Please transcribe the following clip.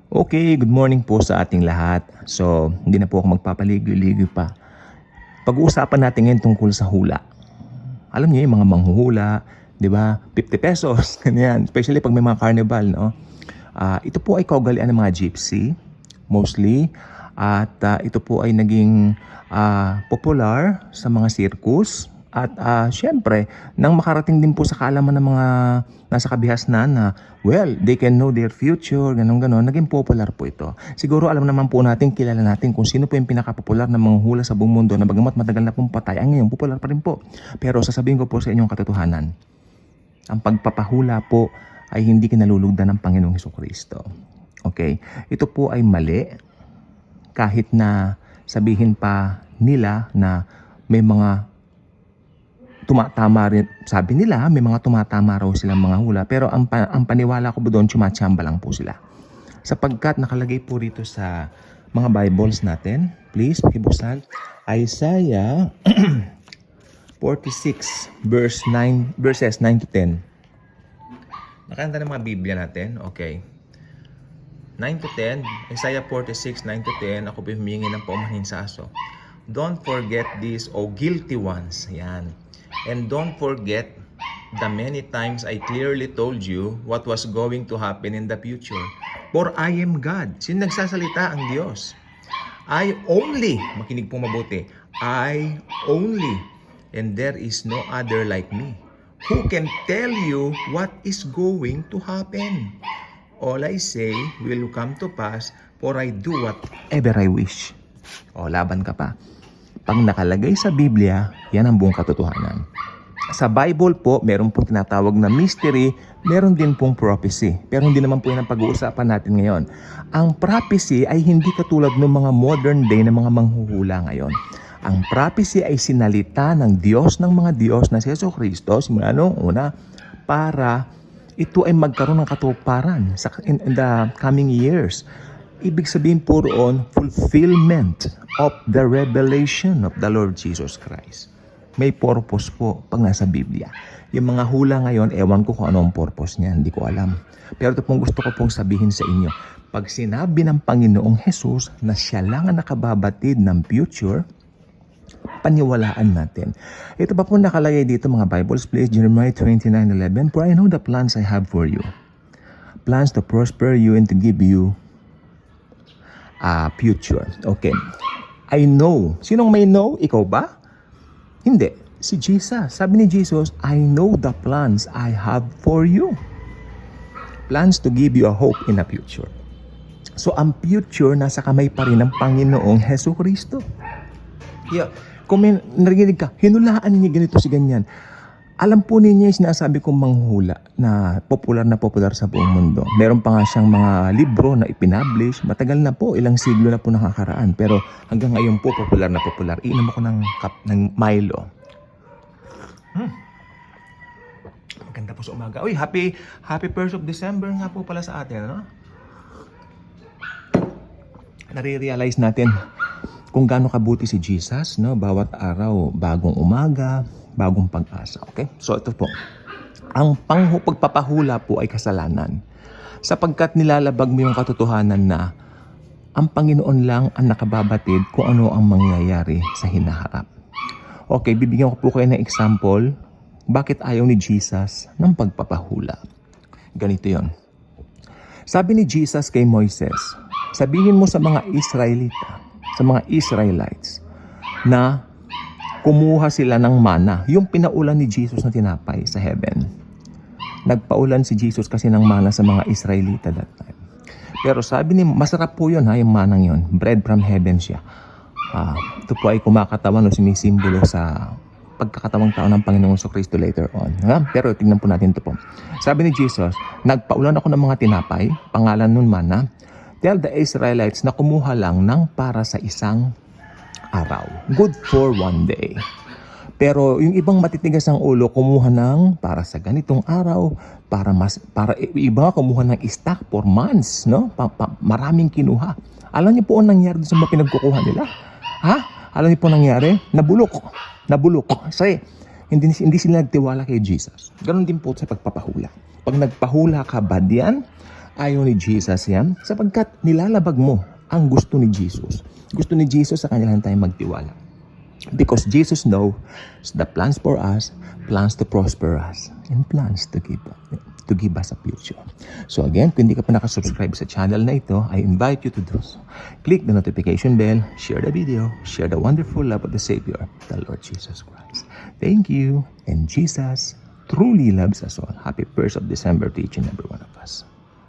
Okay, good morning po sa ating lahat. So, hindi na po ako magpapaligoy-ligoy pa. Pag-uusapan natin ngayon tungkol sa hula. Alam niyo yung mga manghuhula, 'di ba? 50 pesos, ganyan. Especially pag may mga carnival, no? Ito po ay kaugalian ng mga gypsy, mostly. At ito po ay naging popular sa mga circus. At syempre, nang makarating din po sa kaalaman ng mga nasa kabihasnan na, well, they can know their future, ganon-ganon, naging popular po ito. Siguro alam naman po natin, kilala natin kung sino po yung pinaka-popular na mga hula sa buong mundo na bagamat matagal na pong patay, ang ngayon popular pa rin po. Pero sasabihin ko po sa inyong katotohanan, ang pagpapahula po ay hindi kinalulugdan ng Panginoong Hesukristo. Okay? Ito po ay mali kahit na sabihin pa nila na may mga tumatama rin, sabi nila, may mga tumatama raw silang mga hula. Pero ang paniwala ko po doon, tsumachamba lang po sila. Sapagkat nakalagay po rito sa mga Bibles natin, please, pakibuksan, Isaiah 46, verses 9 to 10. Nakanta ng mga Biblia natin, okay. 9 to 10, Isaiah 46, 9 to 10, ako po humingi ng paumanhin sa aso. Don't forget this, O guilty ones. Yan. And don't forget the many times I clearly told you what was going to happen in the future. For I am God. Sino nagsasalita? Ang Diyos. I only, makinig po mabuti, I only, and there is no other like me, who can tell you what is going to happen. All I say will come to pass, for I do whatever I wish. O, laban ka pa. Pag nakalagay sa Biblia, yan ang buong katotohanan. Sa Bible po, meron pong tinatawag na mystery, meron din pong prophecy. Pero hindi naman po yan ang pag-uusapan natin ngayon. Ang prophecy ay hindi katulad ng mga modern day na mga manghuhula ngayon. Ang prophecy ay sinalita ng Diyos ng mga Diyos na si Jesucristo, simula noong una, para ito ay magkaroon ng katuparan in the coming years. Ibig sabihin po roon, fulfillment of the revelation of the Lord Jesus Christ. May purpose po pag nasa Biblia. Yung mga hula ngayon, ewan ko kung ano ang purpose niya, hindi ko alam. Pero ito pong gusto ko pong sabihin sa inyo. Pag sinabi ng Panginoong Jesus na siya lang ang nakababatid ng future, paniwalaan natin. Ito pa po nakalagay dito mga Bibles, please. Jeremiah 29:11, For I know the plans I have for you. Plans to prosper you and to give you future. Okay. I know. Sinong may know? Ikaw ba? Hindi. Si Jesus. Sabi ni Jesus, I know the plans I have for you. Plans to give you a hope in the future. So, ang future nasa kamay pa rin ng Panginoong Hesukristo. Yeah. Kung may narinig ka, hinulaan niya ganito si ganyan. Alam po ninyo yung sinasabi kong manghula na popular sa buong mundo. Meron pa nga siyang mga libro na ipinablish. Matagal na po, ilang siglo na po nakakaraan. Pero hanggang ngayon po, popular na popular. Iinom ako ng cup ng Milo. Maganda po sa umaga. Uy, happy 1st of December nga po pala sa atin, ano? Nare-realize natin kung gaano kabuti si Jesus, no? Bawat araw, bagong umaga, bagong pag-asa. Okay? So ito po. Ang pagpapahula po ay kasalanan. Sapagkat nilalabag mo yung katotohanan na ang Panginoon lang ang nakababatid kung ano ang mangyayari sa hinaharap. Okay, bibigyan ko po kayo ng example. Bakit ayaw ni Jesus ng pagpapahula? Ganito yon. Sabi ni Jesus kay Moises, sabihin mo sa mga Israelita, sa mga Israelites, na kumuha sila ng mana, yung pinaulan ni Jesus na tinapay sa heaven. Nagpaulan si Jesus kasi ng mana sa mga Israelita that time. Pero sabi ni, masarap po yun ha, yung manang yun. Bread from heaven siya. Ito po ay kumakatawan o sinisimbolo sa pagkakatawang tao ng Panginoong Jesucristo later on. Ha? Pero tingnan po natin ito po. Sabi ni Jesus, nagpaulan ako ng mga tinapay, pangalan nun mana, tell the Israelites na kumuha lang ng para sa isang araw. Good for one day. Pero yung ibang matitigas ang ulo, kumuha ng para sa ganitong araw, para iba kumuha ng stock for months, no? Maraming kinuha. Alam niyo po ang nangyari sa mga pinagkukuha nila? Ha? Alam niyo po ang nangyari? Nabulok. Kasi hindi sila nagtiwala kay Jesus. Ganon din po sa pagpapahula. Pag nagpahula ka bad yan, Ayaw ni Jesus yan sapagkat nilalabag mo ang gusto ni Jesus. Gusto ni Jesus sa kanya lang tayo magtiwala. Because Jesus knows the plans for us, plans to prosper us, and plans to give us a future. So again, kung hindi ka pa nakasubscribe sa channel na ito, I invite you to do so. Click the notification bell, share the video, share the wonderful love of the Savior, the Lord Jesus Christ. Thank you, and Jesus truly loves us all. Happy 1st of December to each and every one of us.